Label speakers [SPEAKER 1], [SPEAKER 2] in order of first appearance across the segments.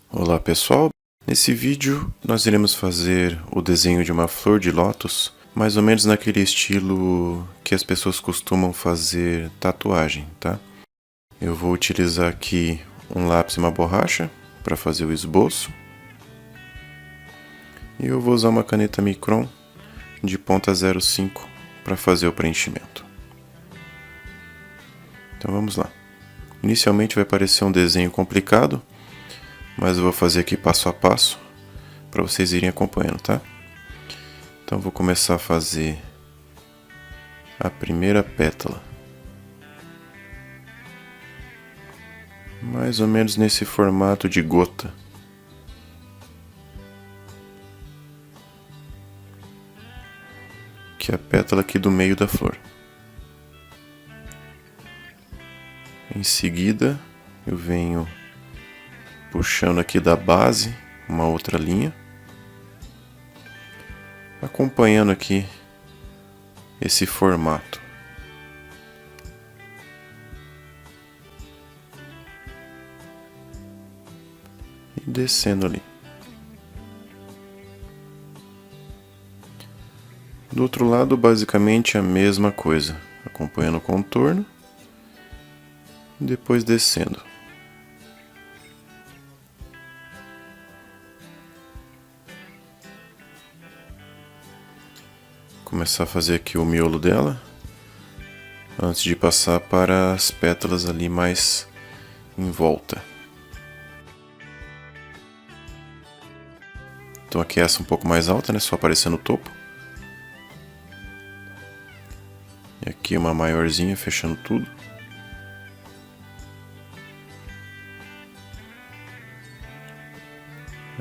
[SPEAKER 1] Olá pessoal, nesse vídeo nós iremos fazer o desenho de uma flor de lótus, mais ou menos naquele estilo que as pessoas costumam fazer tatuagem, tá? Eu vou utilizar aqui um lápis e uma borracha para fazer o esboço. E eu vou usar uma caneta Micron de ponta 0,5 para fazer o preenchimento. Então vamos lá. Inicialmente vai parecer um desenho complicado, mas eu vou fazer aqui passo a passo para vocês irem acompanhando, tá? Então vou começar a fazer a primeira pétala, mais ou menos nesse formato de gota. Que é a pétala aqui do meio da flor. Em seguida eu venho puxando aqui da base uma outra linha, acompanhando aqui esse formato. E descendo ali. Do outro lado, basicamente a mesma coisa, acompanhando o contorno e depois descendo. Começar a fazer aqui o miolo dela, antes de passar para as pétalas ali mais em volta. Então aqui essa um pouco mais alta, né, só aparecendo o topo. E aqui uma maiorzinha, fechando tudo.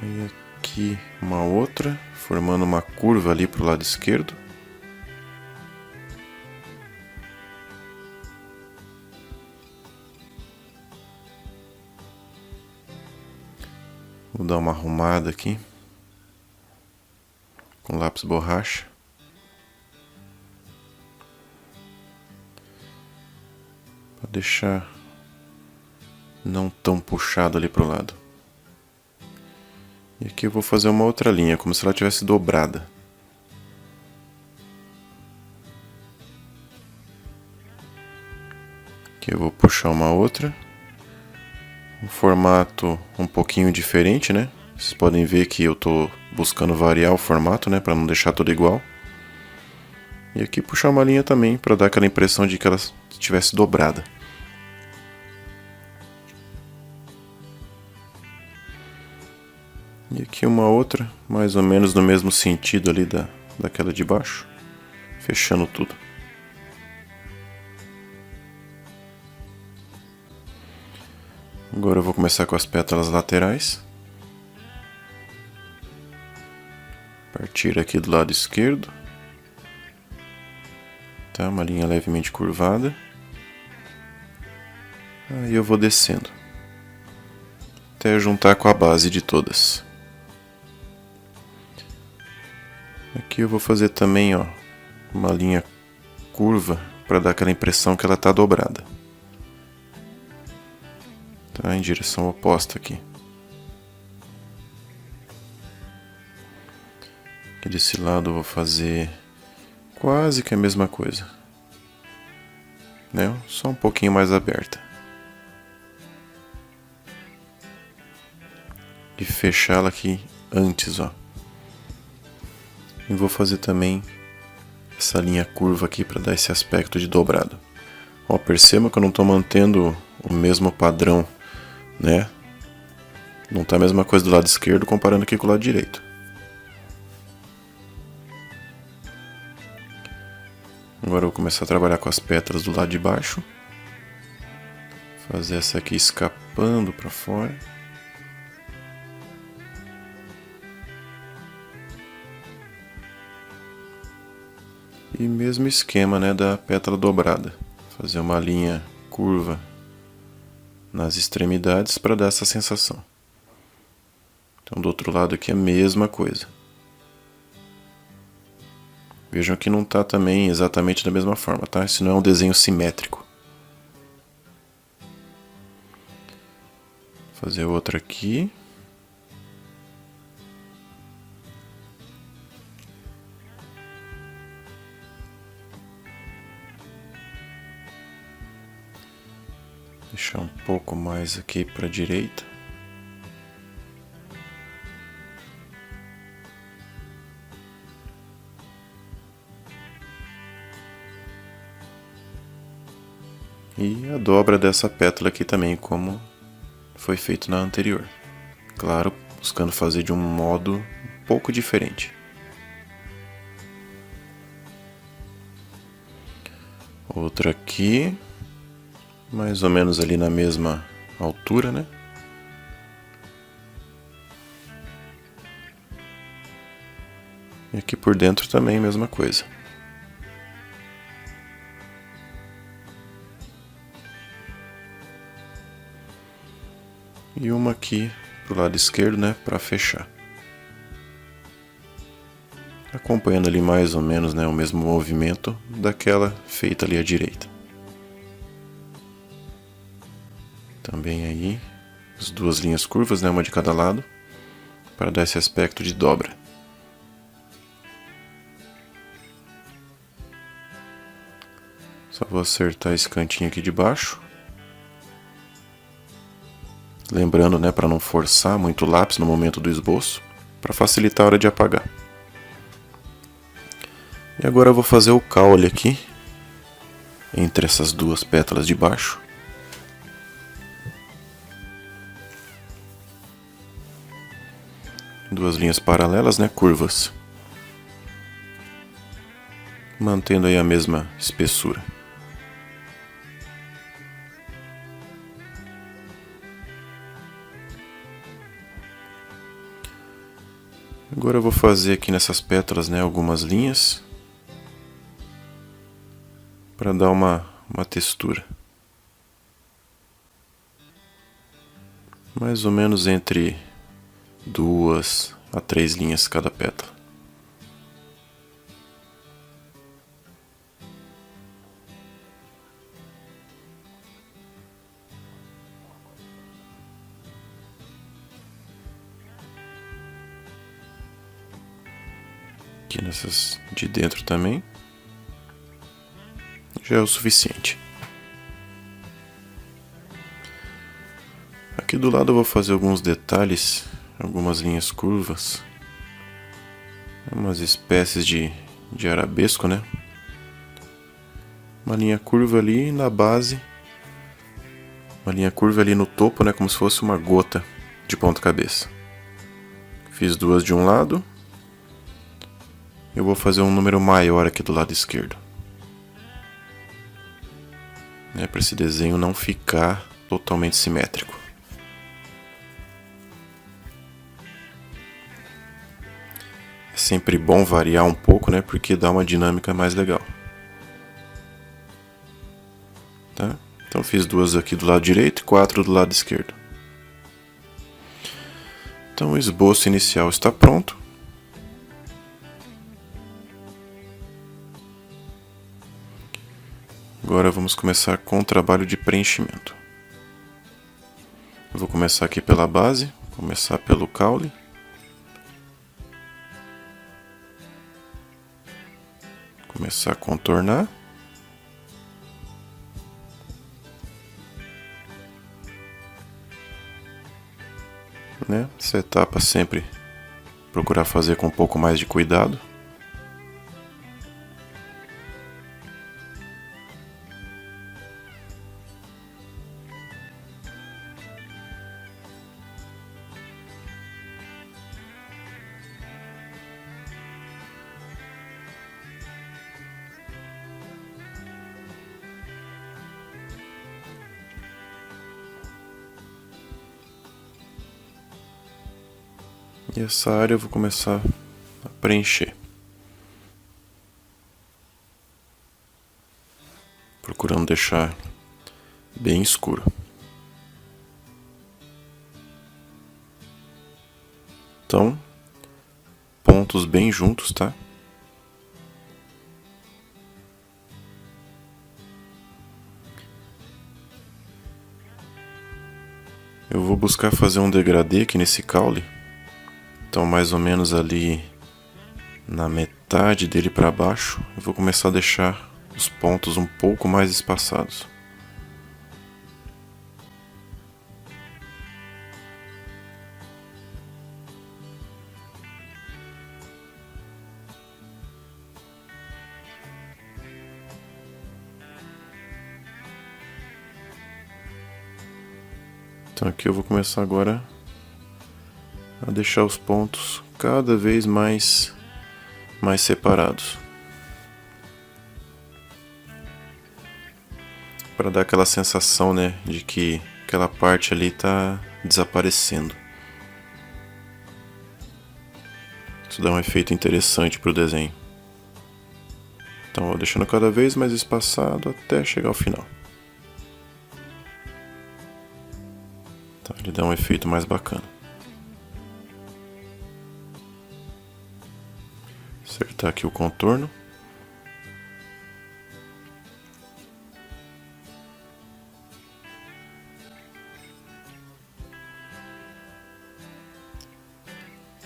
[SPEAKER 1] Aí aqui uma outra, formando uma curva ali para o lado esquerdo. Vou dar uma arrumada aqui com lápis borracha. Para deixar não tão puxado ali pro lado. E aqui eu vou fazer uma outra linha, como se ela tivesse dobrada. Aqui eu vou puxar uma outra. Um formato um pouquinho diferente, né? Vocês podem ver que eu tô buscando variar o formato, né, para não deixar tudo igual. E aqui puxar uma linha também para dar aquela impressão de que ela estivesse dobrada. E aqui uma outra, mais ou menos no mesmo sentido ali daquela de baixo, fechando tudo. Agora eu vou começar com as pétalas laterais. Partir aqui do lado esquerdo. Tá, uma linha levemente curvada. Aí eu vou descendo, até juntar com a base de todas. Aqui eu vou fazer também, ó, uma linha curva para dar aquela impressão que ela está dobrada. Tá, em direção oposta aqui. Aqui desse lado eu vou fazer quase que a mesma coisa, né? Só um pouquinho mais aberta. E fechá-la aqui antes, ó. E vou fazer também essa linha curva aqui para dar esse aspecto de dobrado. Ó, perceba que eu não estou mantendo o mesmo padrão, né? Não tá a mesma coisa do lado esquerdo comparando aqui com o lado direito. Agora eu vou começar a trabalhar com as pétalas do lado de baixo. Fazer essa aqui escapando para fora. E mesmo esquema, né, da pétala dobrada. Fazer uma linha curva nas extremidades para dar essa sensação. Então do outro lado aqui é a mesma coisa. Vejam que não está também exatamente da mesma forma, tá? Isso não é um desenho simétrico. Vou fazer outra aqui. Deixar um pouco mais aqui para a direita. E a dobra dessa pétala aqui também, como foi feito na anterior. Claro, buscando fazer de um modo um pouco diferente. Outra aqui, mais ou menos ali na mesma altura, né? E aqui por dentro também a mesma coisa. E uma aqui pro lado esquerdo, né, para fechar. Acompanhando ali mais ou menos, né, o mesmo movimento daquela feita ali à direita. Também aí as duas linhas curvas, né, uma de cada lado, para dar esse aspecto de dobra. Só vou acertar esse cantinho aqui de baixo. Lembrando, né, para não forçar muito o lápis no momento do esboço, para facilitar a hora de apagar. E agora eu vou fazer o caule aqui, entre essas duas pétalas de baixo. Duas linhas paralelas, né, curvas. Mantendo aí a mesma espessura. Agora eu vou fazer aqui nessas pétalas, né, algumas linhas para dar uma textura. Mais ou menos entre 2 a 3 linhas cada pétala. Aqui nessas de dentro também. Já é o suficiente. Aqui do lado eu vou fazer alguns detalhes, algumas linhas curvas. Umas espécies de arabesco, né? Uma linha curva ali na base. Uma linha curva ali no topo, né? Como se fosse uma gota de ponta cabeça. Fiz duas de um lado. Eu vou fazer um número maior aqui do lado esquerdo. Para esse desenho não ficar totalmente simétrico. É sempre bom variar um pouco, né? Porque dá uma dinâmica mais legal. Tá? Então fiz duas aqui do lado direito e 4 do lado esquerdo. Então o esboço inicial está pronto. Agora vamos começar com o trabalho de preenchimento. Eu vou começar aqui pela base, começar pelo caule. Começar a contornar. Né? Essa etapa sempre procurar fazer com um pouco mais de cuidado. E essa área eu vou começar a preencher. Procurando deixar bem escuro. estão pontos bem juntos, tá? Eu vou buscar fazer um degradê aqui nesse caule. Então, mais ou menos ali na metade dele para baixo, eu vou começar a deixar os pontos um pouco mais espaçados. Então aqui eu vou começar agora a deixar os pontos cada vez mais separados, para dar aquela sensação, né, de que aquela parte ali está desaparecendo. Isso dá um efeito interessante para o desenho. Então vou deixando cada vez mais espaçado até chegar ao final. Então ele dá um efeito mais bacana. Acertar aqui o contorno.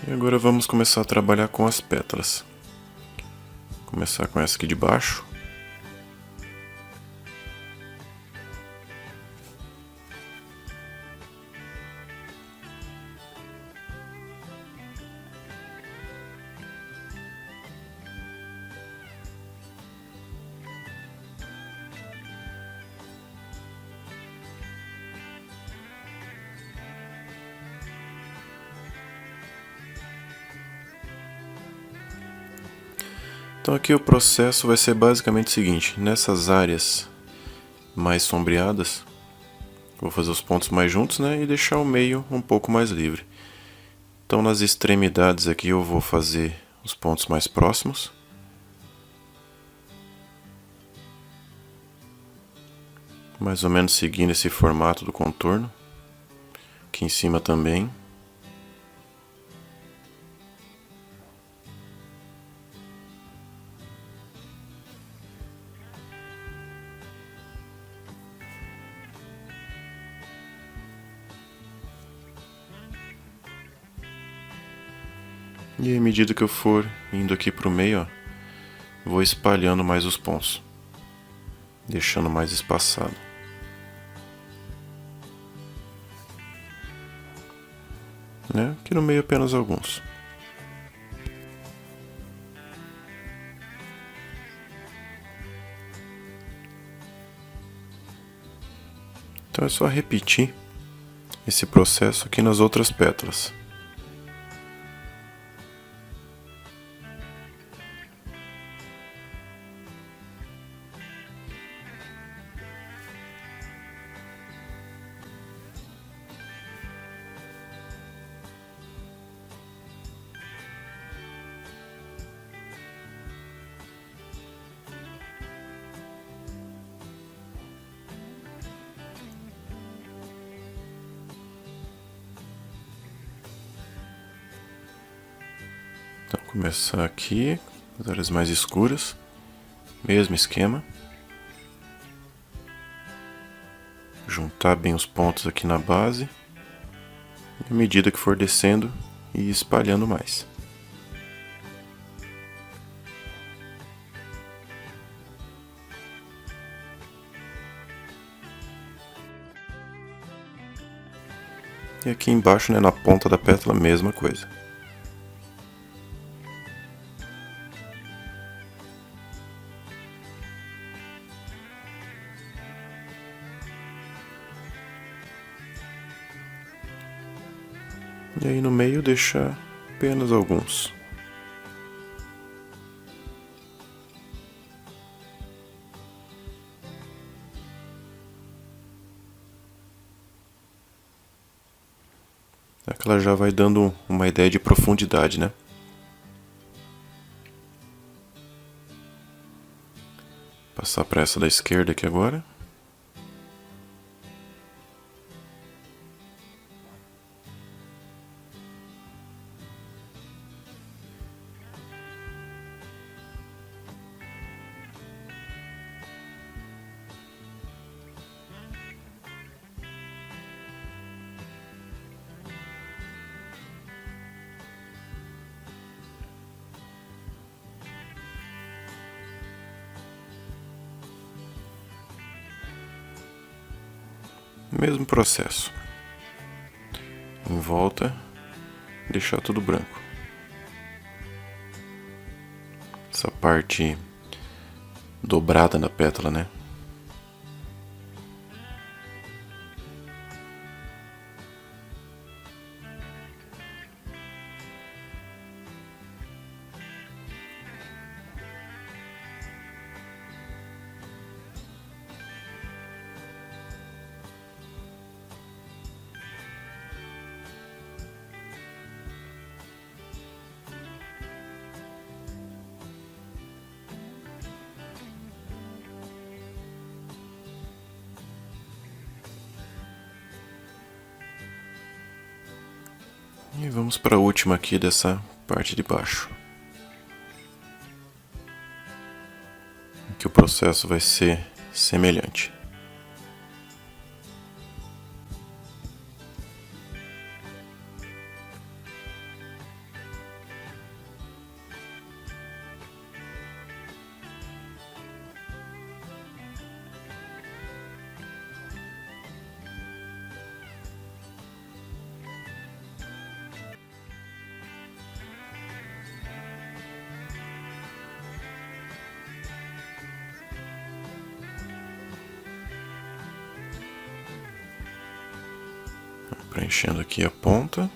[SPEAKER 1] E agora vamos começar a trabalhar com as pétalas. Vou começar com essa aqui de baixo. Então aqui o processo vai ser basicamente o seguinte: nessas áreas mais sombreadas, vou fazer os pontos mais juntos, né, e deixar o meio um pouco mais livre. Então nas extremidades aqui eu vou fazer os pontos mais próximos. Mais ou menos seguindo esse formato do contorno. Aqui em cima também. E à medida que eu for indo aqui para o meio, ó, vou espalhando mais os pontos, deixando mais espaçado. Né? Aqui no meio apenas alguns. Então é só repetir esse processo aqui nas outras pétalas. Então, começar aqui, as áreas mais escuras, mesmo esquema. Juntar bem os pontos aqui na base, à medida que for descendo e espalhando mais. E aqui embaixo, né, na ponta da pétala, a mesma coisa. E aí no meio deixar apenas alguns. Aqui ela já vai dando uma ideia de profundidade, né? Passar para essa da esquerda aqui agora. Mesmo processo. Em volta, deixar tudo branco. Essa parte dobrada na pétala, né? E vamos para a última aqui dessa parte de baixo. Que o processo vai ser semelhante. Preenchendo aqui a ponta.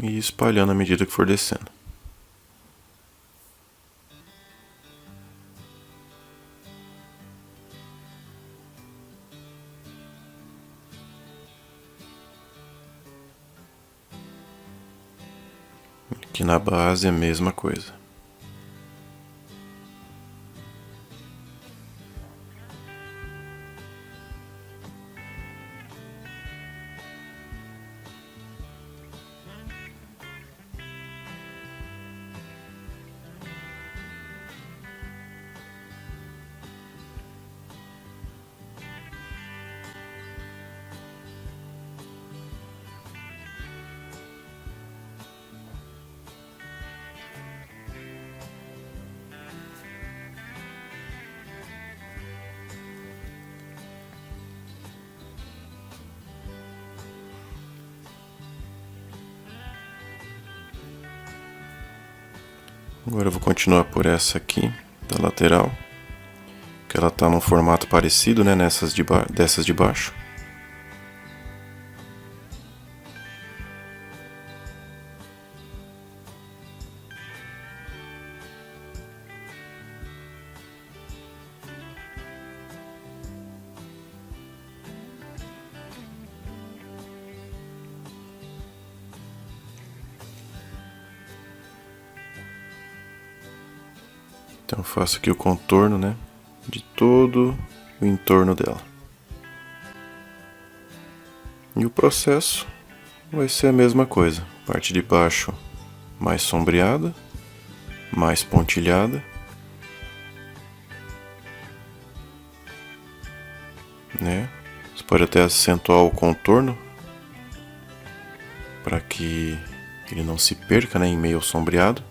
[SPEAKER 1] E espalhando à medida que for descendo. Aqui na base é a mesma coisa. Agora eu vou continuar por essa aqui, da lateral, que ela está num formato parecido, né, dessas de baixo. Então eu faço aqui o contorno, né, de todo o entorno dela. E o processo vai ser a mesma coisa. Parte de baixo mais sombreada, mais pontilhada. Né? Você pode até acentuar o contorno para que ele não se perca, né, em meio ao sombreado.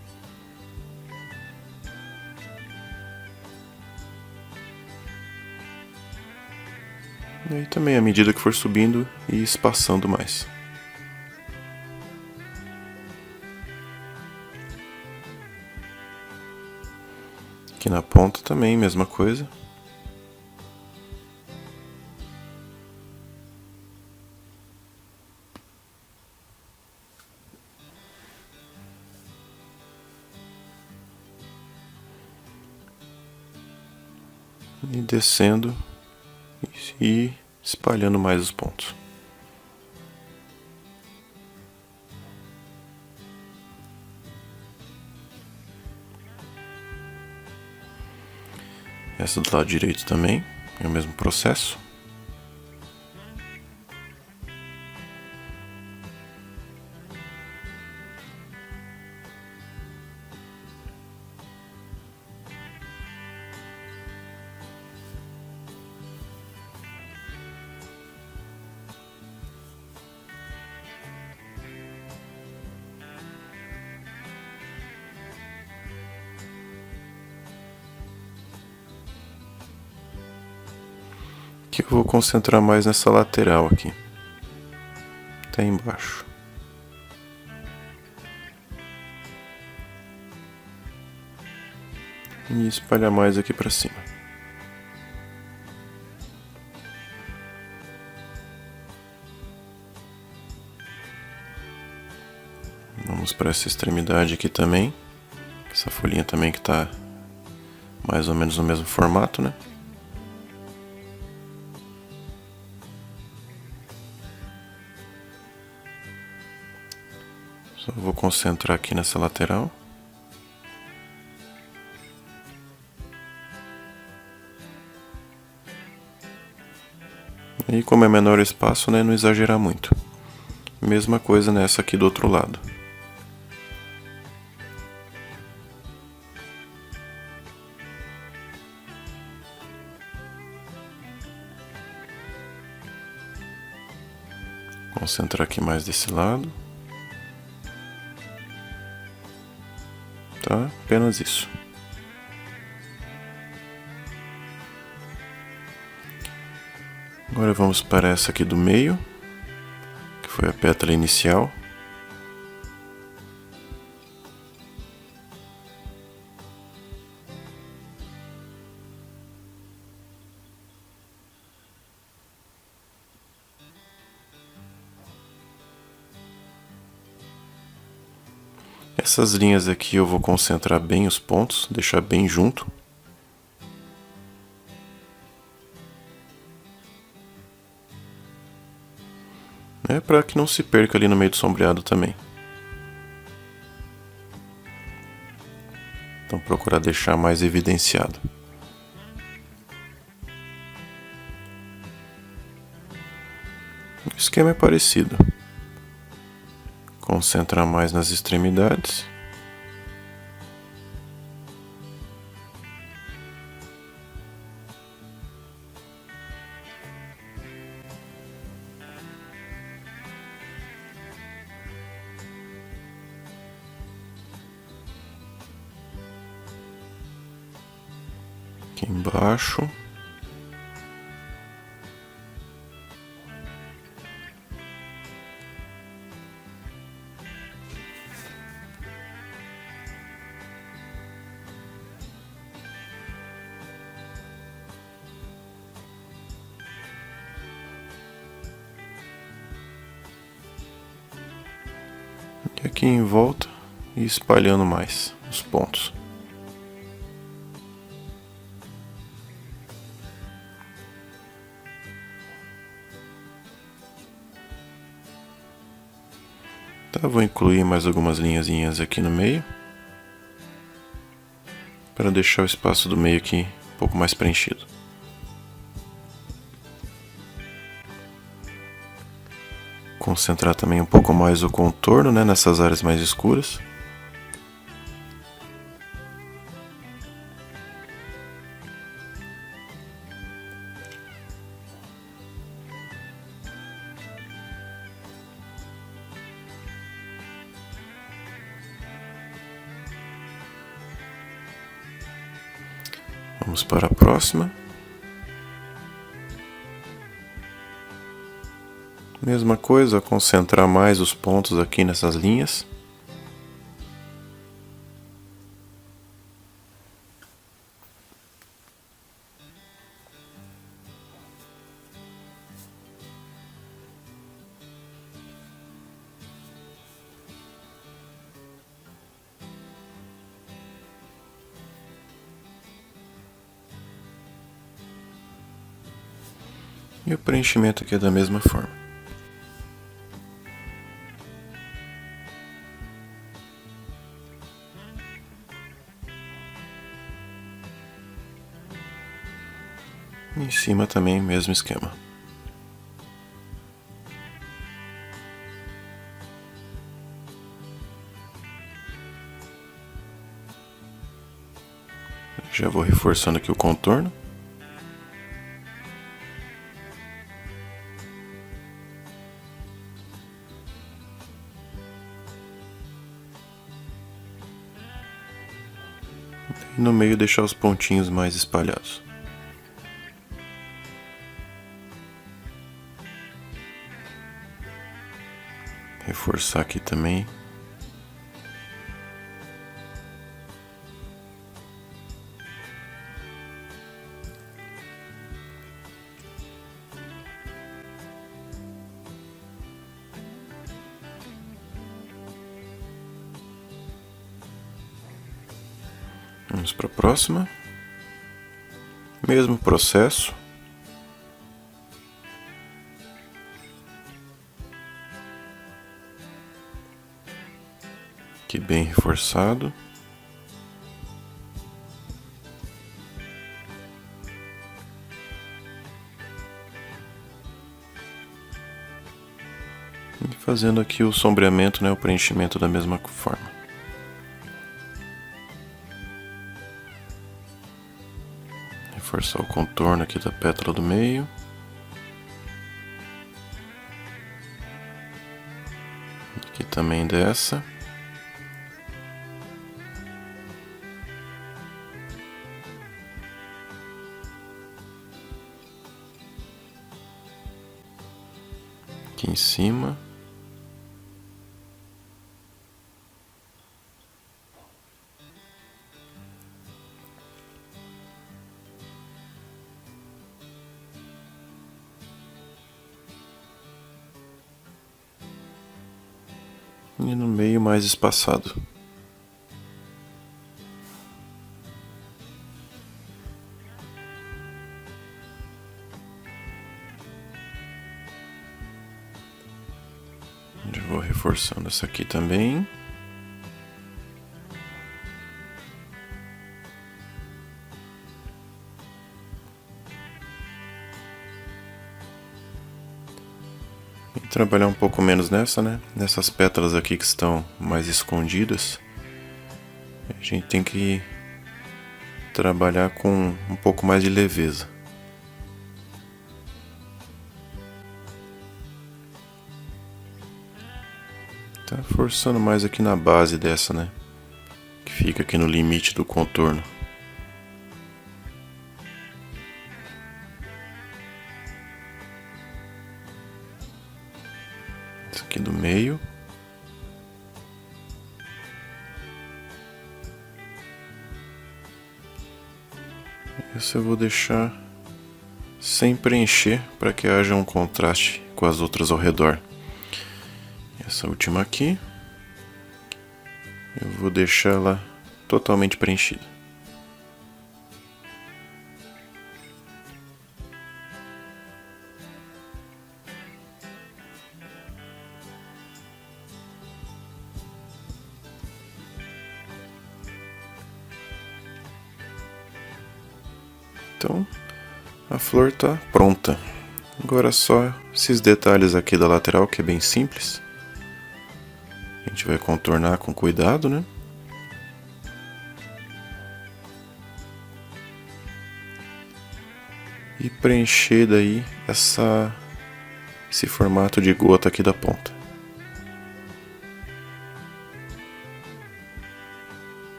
[SPEAKER 1] E aí também, à medida que for subindo e espaçando mais. Aqui na ponta também, mesma coisa. E descendo e espalhando mais os pontos. Essa do lado direito também é o mesmo processo. Aqui eu vou concentrar mais nessa lateral aqui, até embaixo. E espalhar mais aqui para cima. Vamos para essa extremidade aqui também. Essa folhinha também que está mais ou menos no mesmo formato, né? Só vou concentrar aqui nessa lateral. E como é menor o espaço, né, não exagerar muito. Mesma coisa nessa aqui do outro lado. Concentrar aqui mais desse lado. Tá? Apenas isso. Agora vamos para essa aqui do meio, que foi a pétala inicial. Essas linhas aqui eu vou concentrar bem os pontos, deixar bem junto. Para que não se perca ali no meio do sombreado também. Então procurar deixar mais evidenciado. O esquema é parecido. Concentrar mais nas extremidades. Aqui embaixo. E aqui em volta e espalhando mais os pontos. Tá, vou incluir mais algumas linhazinhas aqui no meio, para deixar o espaço do meio aqui um pouco mais preenchido. Concentrar também um pouco mais o contorno, né, nessas áreas mais escuras. Vamos para a próxima. Mesma coisa, concentrar mais os pontos aqui nessas linhas. E o preenchimento aqui é da mesma forma. Em cima também, mesmo esquema. Já vou reforçando aqui o contorno. E no meio deixar os pontinhos mais espalhados. Reforçar aqui também. Vamos para a próxima. Mesmo processo. Aqui bem reforçado. E fazendo aqui o sombreamento, né, o preenchimento da mesma forma. Reforçar o contorno aqui da pétala do meio. Aqui também dessa. Aqui em cima. E no meio mais espaçado. Eu vou reforçando essa aqui também. Trabalhar um pouco menos nessa, né? Nessas pétalas aqui que estão mais escondidas. A gente tem que trabalhar com um pouco mais de leveza. Tá forçando mais aqui na base dessa, né? Que fica aqui no limite do contorno. Aqui do meio. Esse eu vou deixar sem preencher para que haja um contraste com as outras ao redor. Essa última aqui eu vou deixar ela totalmente preenchida. Então, a flor está pronta. Agora só esses detalhes aqui da lateral, que é bem simples. A gente vai contornar com cuidado, né? E preencher daí esse formato de gota aqui da ponta.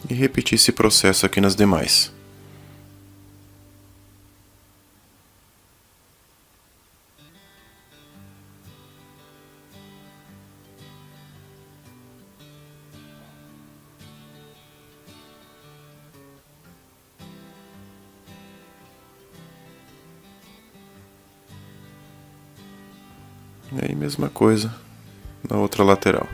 [SPEAKER 1] E repetir esse processo aqui nas demais. E aí, mesma coisa na outra lateral.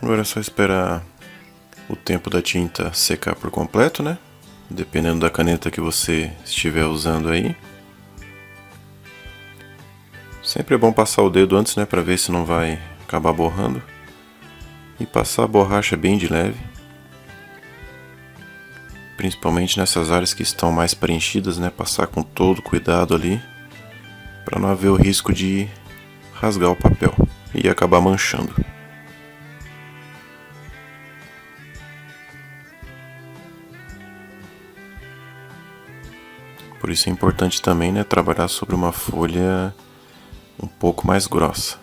[SPEAKER 1] Agora é só esperar o tempo da tinta secar por completo, né? Dependendo da caneta que você estiver usando aí. Sempre é bom passar o dedo antes, né, para ver se não vai acabar borrando. E passar a borracha bem de leve. Principalmente nessas áreas que estão mais preenchidas, né, passar com todo cuidado ali, para não haver o risco de rasgar o papel e acabar manchando. Por isso é importante também, né, trabalhar sobre uma folha um pouco mais grossa.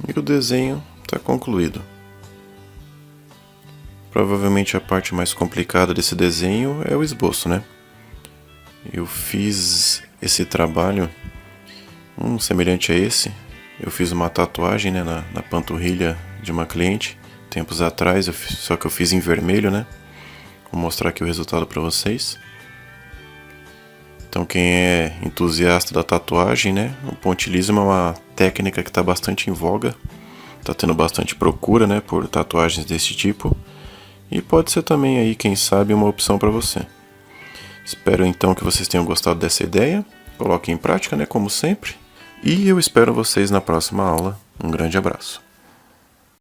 [SPEAKER 1] E o desenho está concluído. Provavelmente a parte mais complicada desse desenho é o esboço, né? Eu fiz esse trabalho, semelhante a esse. Eu fiz uma tatuagem, né, na panturrilha de uma cliente, tempos atrás, só que eu fiz em vermelho, né? Vou mostrar aqui o resultado para vocês. Então quem é entusiasta da tatuagem, né, o pontilhismo é uma técnica que está bastante em voga. Está tendo bastante procura, né, por tatuagens desse tipo. E pode ser também aí, quem sabe, uma opção para você. Espero então que vocês tenham gostado dessa ideia. Coloquem em prática, né, como sempre. E eu espero vocês na próxima aula. Um grande abraço.